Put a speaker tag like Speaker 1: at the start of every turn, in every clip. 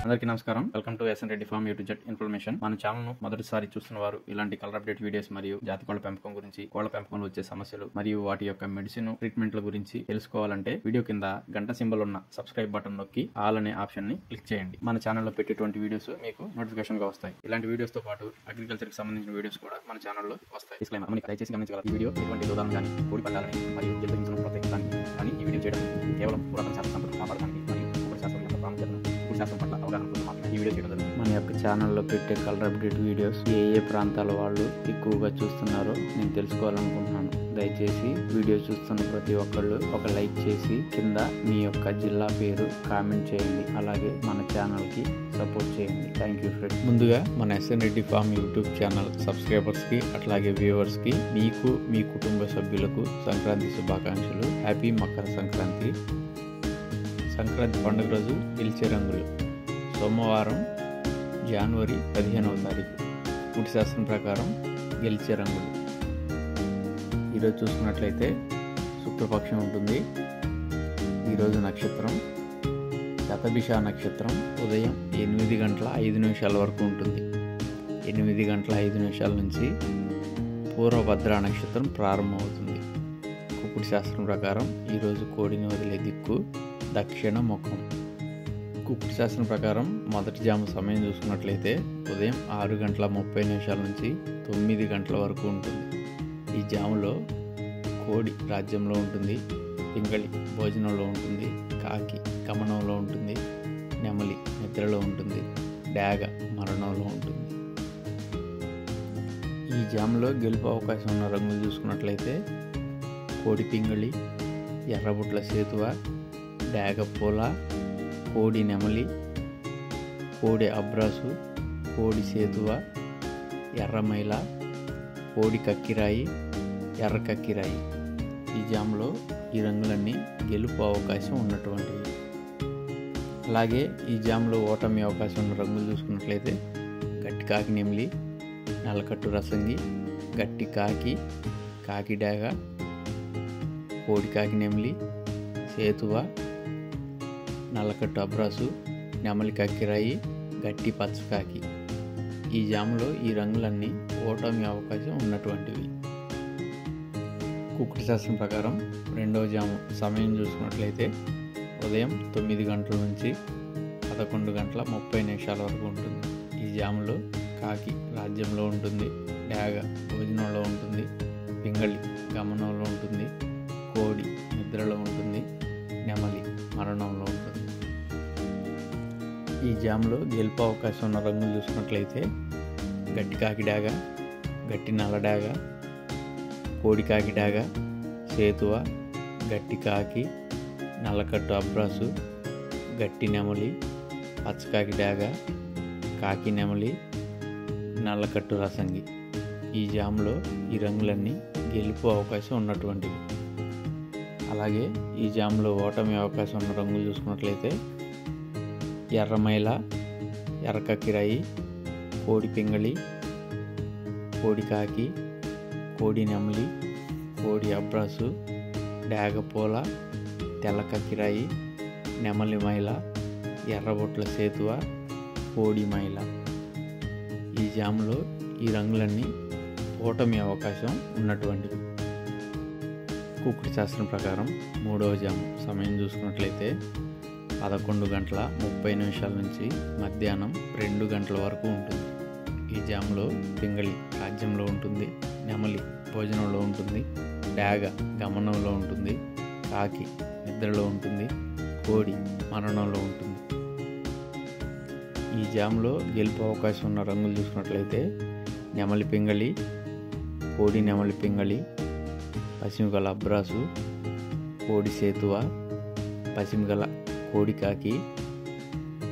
Speaker 1: అందరికీ నమస్కారం. Welcome to SN Reddy farm YouTube జెట్ ఇన్ఫర్మేషన్. మన ఛానల్ ను మొదటిసారి చూస్తున్న వారు ఇలాంటి కలర్ అప్డేట్ వీడియోస్ మరియు జాతి కోళ్ల పెంపకం గురించి, కోళ్ల పెంపకంలో వచ్చే సమస్యలు మరియు వాటి యొక్క మెడిసిన్ ట్రీట్మెంట్ల గురించి తెలుసుకోవాలంటే వీడియో కింద గంట సింబల్ ఉన్న సబ్స్క్రైబ్ బటన్ నొక్కి ఆల్ అనే ఆప్షన్ ని క్లిక్ చేయండి. మన ఛానల్లో పెట్టేటువంటి వీడియోస్ మీకు నోటిఫికేషన్ గా వస్తాయి. ఇలాంటి వీడియోస్ తో పాటు అగ్రికల్చర్ కి సంబంధించిన వీడియోస్ కూడా మన ఛానల్లో వస్తాయి. డిస్క్లైమర్, మనకి దయచేసి గమనించగలరు. ఈ వీడియో ఎటువంటి దోదాలను కానీ కోడి పందాలని మరియు జంతువులను ప్రత్యేకించడానికి కానీ ఈ వీడియో చేయడం కేవలం పురాతన శాస్త్ర సంపదను కాపాడడానికి మరియు శాస్త్రం యొక్క ప్రాముఖ్యతను శాస్త్రం పట్ల అవగాహన కోసం మాత్రమే ఈ వీడియో చేయడం జరుగుతుంది.
Speaker 2: మన యొక్క ఛానల్లో పెట్టే కలర్ అప్డేట్ వీడియోస్ ఏ ప్రాంతాల వాళ్ళు ఎక్కువగా చూస్తున్నారో నేను తెలుసుకోవాలనుకుంటున్నాను. దయచేసి వీడియో చూస్తున్న ప్రతి ఒక్కళ్ళు ఒక లైక్ చేసి కింద మీ యొక్క జిల్లా పేరు కామెంట్ చేయండి. అలాగే మన ఛానల్ కి సపోర్ట్ చేయండి. Thank you friends. ముందుగా మన SN Reddy farm YouTube channel subscribers కి అట్లాగే వ్యూవర్స్ కి మీకు మీ కుటుంబ సభ్యులకు సంక్రాంతి శుభాకాంక్షలు. హ్యాపీ మకర సంక్రాంతి. సంక్రాంతి పండుగ రోజు గెలిచే రంగులు. సోమవారం జనవరి 15వ తారీఖు. కుటి శాస్త్రం ప్రకారం గెలిచే రంగులు. ఈరోజు చూసుకున్నట్లయితే శుక్లపక్షం ఉంటుంది. ఈరోజు నక్షత్రం శతభిష నక్షత్రం. ఉదయం 8 గంటల 5 నిమిషాల వరకు ఉంటుంది. 8 గంటల 5 నిమిషాల నుంచి పూర్వభద్ర నక్షత్రం ప్రారంభమవుతుంది. కుకుటి శాస్త్రం ప్రకారం ఈరోజు కోడిని వదిలే దిక్కు దక్షిణ ముఖం. కుకుటి శాస్త్రం ప్రకారం మొదటి జాము సమయం చూసుకున్నట్లయితే ఉదయం 6 గంటల 30 నిమిషాల నుంచి 9 గంటల వరకు ఉంటుంది. ఈ జాములో కోడి రాజ్యంలో ఉంటుంది, పింగళి భోజనంలో ఉంటుంది, కాకి గమనంలో ఉంటుంది, నెమలి నిద్రలో ఉంటుంది, డాగ మరణంలో ఉంటుంది. ఈ జాములో గెలుపు అవకాశం ఉన్న రంగులు చూసుకున్నట్లయితే కోడి పింగళి, ఎర్రబుట్ల సేతువ, డాగ పూల, కోడి నెమలి, కోడి అబ్రాసు, కోడి సేతువ, ఎర్రమైల, కోడి కక్కిరాయి, ఎర్ర కక్కిరాయి. ఈ జాములో ఈ రంగులన్నీ గెలుపు అవకాశం ఉన్నటువంటివి. అలాగే ఈ జాములో ఓటమి అవకాశం ఉన్న రంగులు చూసుకున్నట్లయితే గట్టి కాకి నెమలి, నల్లకట్టు రసంగి, గట్టి కాకి, కాకి డాగ, కోడి కాకి నెమలి, సేతువ, నల్లకట్టు అబ్రాసు, నెమలి కక్కిరాయి, గట్టి పచ్చకాకి. ఈ జాములో ఈ రంగులన్నీ ఓటమి అవకాశం ఉన్నటువంటివి. కుకుటి శాస్త్రం ప్రకారం రెండవ జాము సమయం చూసుకున్నట్లయితే ఉదయం 9 గంటల నుంచి 11 గంటల 30 నిమిషాల వరకు ఉంటుంది. ఈ జాములో కాకి రాజ్యంలో ఉంటుంది, డాగ భోజనంలో ఉంటుంది, పింగళి గమనంలో ఉంటుంది, కోడి నిద్రలో ఉంటుంది, నెమలి మరణంలో ఉంటుంది. ఈ జాములో గెలుపు అవకాశం ఉన్న రంగులు చూసుకున్నట్లయితే గట్టి కాకి డాగ, గట్టి నల్ల డాగ, కోడి కాకి డాగ, సేతువ, గట్టి కాకి, నల్లకట్టు అబ్రాసు, గట్టి నెమలి, పచ్చకాకి డాగ, కాకి నెమలి, నల్లకట్టు రసంగి. ఈ జాములో ఈ రంగులన్నీ గెలుపు అవకాశం ఉన్నటువంటివి. అలాగే ఈ జాములో ఓటమి అవకాశం ఉన్న రంగులు చూసుకున్నట్లయితే ఎర్రమైల, ఎర్ర కక్కిరాయి, కోడి పింగళి, కోడి కాకి, కోడి నెమలి, కోడి అబ్రాసు, డాగపూల, తెల్ల కక్కిరాయి, నెమలి మైల, ఎర్రబొట్ల సేతువ, కోడి మైల. ఈ జాములో ఈ రంగులన్నీ ఓటమి అవకాశం ఉన్నటువంటివి. కుకుటి శాస్త్రం ప్రకారం మూడవ జాము సమయం చూసుకున్నట్లయితే 11 గంటల 30 నిమిషాల నుంచి మధ్యాహ్నం 2 గంటల వరకు ఉంటుంది. ఈ జాములో పింగళి రాజ్యంలో ఉంటుంది, నెమలి భోజనంలో ఉంటుంది, డాగ గమనంలో ఉంటుంది, కాకి నిద్రలో ఉంటుంది, కోడి మరణంలో ఉంటుంది. ఈ జాములో గెలుపు అవకాశం ఉన్న రంగులు చూసుకున్నట్లయితే నెమలి పింగళి, కోడి నెమలి పింగళి, పశ్చిమగల అబ్రాసు, కోడి సేతువ, పశ్చిమగల కోడి కాకి,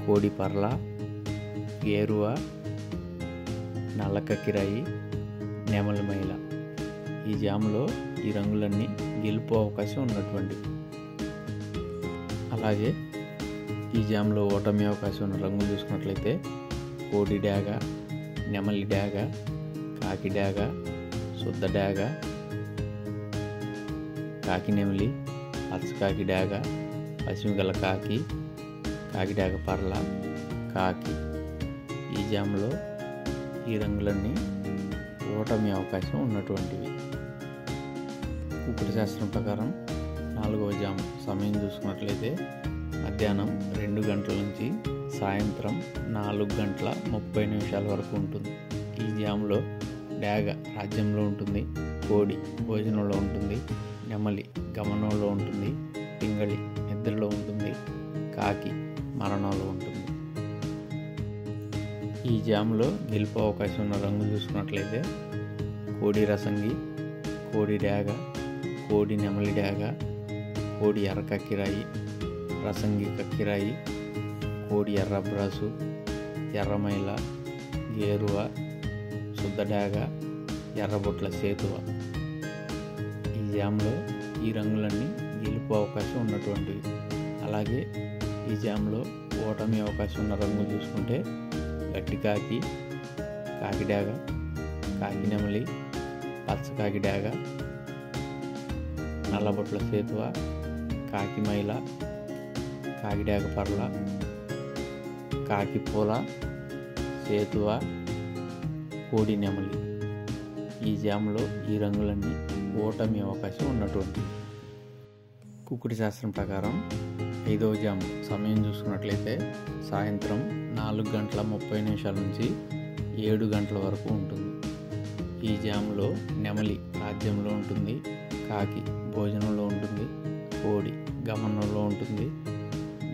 Speaker 2: కోడి పర్ల, గేరువ, నల్ల కక్కిరాయి, నెమలి మైల. ఈ జాములో ఈ రంగులన్నీ గెలుపు అవకాశం ఉన్నటువంటివి. అలాగే ఈ జాములో ఓటమి అవకాశం ఉన్న రంగులు చూసుకున్నట్లయితే కోడి డాగ, నెమలి డాగ, కాకి డాగ, శుద్ధ డాగ, కాకి నెమలి, పచ్చకాకి డాగ, పశ్చిమగల కాకి, కాకి డాగ పర్ల, కాకి. ఈ జామ్లో ఈ రంగులన్నీ ఓటమి అవకాశం ఉన్నటువంటివి. కుక్కుడు శాస్త్రం ప్రకారం 4వ జామ్ సమయం చూసుకున్నట్లయితే మధ్యాహ్నం 2 గంటల నుంచి సాయంత్రం 4:30 వరకు ఉంటుంది. ఈ జామ్లో డాగ రాజ్యంలో ఉంటుంది, కోడి భోజనంలో ఉంటుంది, నెమలి గమనంలో ఉంటుంది, పింగళి నిద్రలో ఉంటుంది, కాకి మరణంలో ఉంటుంది. ఈ జామ్లో గెలుపు అవకాశం ఉన్న రంగులు చూసుకున్నట్లయితే కోడి రసంగి, కోడి డాగ, కోడి నెమలి డాగ, కోడి ఎర్ర కక్కిరాయి, రసంగి కక్కిరాయి, కోడి ఎర్రబ్రాసు, ఎర్రమైల, గేరువ, శుద్ధ డాగ, ఎర్రబొట్ల సేతువ. ఈ జామ్లో ఈ రంగులన్నీ గెలుపు అవకాశం ఉన్నటువంటివి. అలాగే ఈ జామ్లో ఓటమి అవకాశం ఉన్న రంగులు చూసుకుంటే గట్టి కాకి, కాకి డాగ, కాకి నెమలి, పచ్చ కాకి డాగ, నల్లబొట్ల సేతువ, కాకి మైల, కాకి డాగ పర్ల, కాకి పూల, సేతువ, కోడి నెమలి. ఈ జామ్లో ఈ రంగులన్నీ ఓటమి అవకాశం ఉన్నటువంటివి. కుక్కుడు శాస్త్రం ప్రకారం 5వ జామ్ సమయం చూసుకున్నట్లయితే సాయంత్రం 4:30 నుంచి 7 గంటల వరకు ఉంటుంది. ఈ జామ్లో నెమలి రాజ్యంలో ఉంటుంది, కాకి భోజనంలో ఉంటుంది, కోడి గమనంలో ఉంటుంది,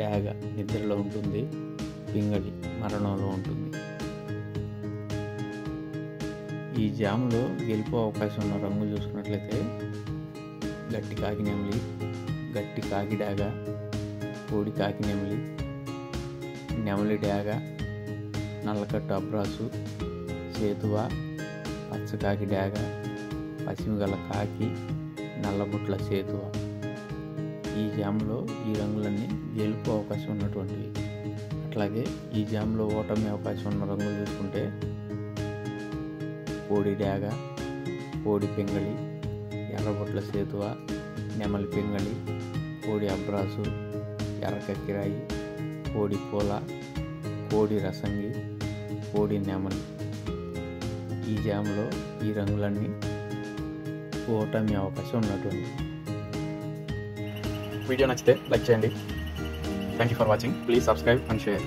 Speaker 2: డాగ నిద్రలో ఉంటుంది, పింగళి మరణంలో ఉంటుంది. ఈ జామ్లో గెలుపు అవకాశం ఉన్న రంగులు చూసుకున్నట్లయితే గట్టి కాకి నెమలి, గట్టి కాకి డాగ, కోడి కాకి నెమలి, నెమలి డాగ, నల్లకట్టు అబ్రాసు, సేతువ, పచ్చకాకి డాగ, పశ్చిమగల కాకి, నల్లబుట్ల సేతువ. ఈ జామ్లో ఈ రంగులన్నీ గెలుపు అవకాశం ఉన్నటువంటివి. అట్లాగే ఈ జామ్లో ఓటమి అవకాశం ఉన్న రంగులు చూసుకుంటే కోడి డాగ, కోడి పింగళి, ఎర్రబొట్ల సేతువ, నెమలి పింగళి, కోడి అబ్రాసు, ఎర్ర కక్కిరాయి, కోడి పూల, కోడి రసంగి, కోడి నెమలి. ఈ జామ్లో ఈ రంగులన్నీ ఓటమి అవకాశం ఉన్నటువంటి.
Speaker 1: వీడియో నచ్చితే లైక్ చేయండి. Thank you for watching. Please subscribe and share.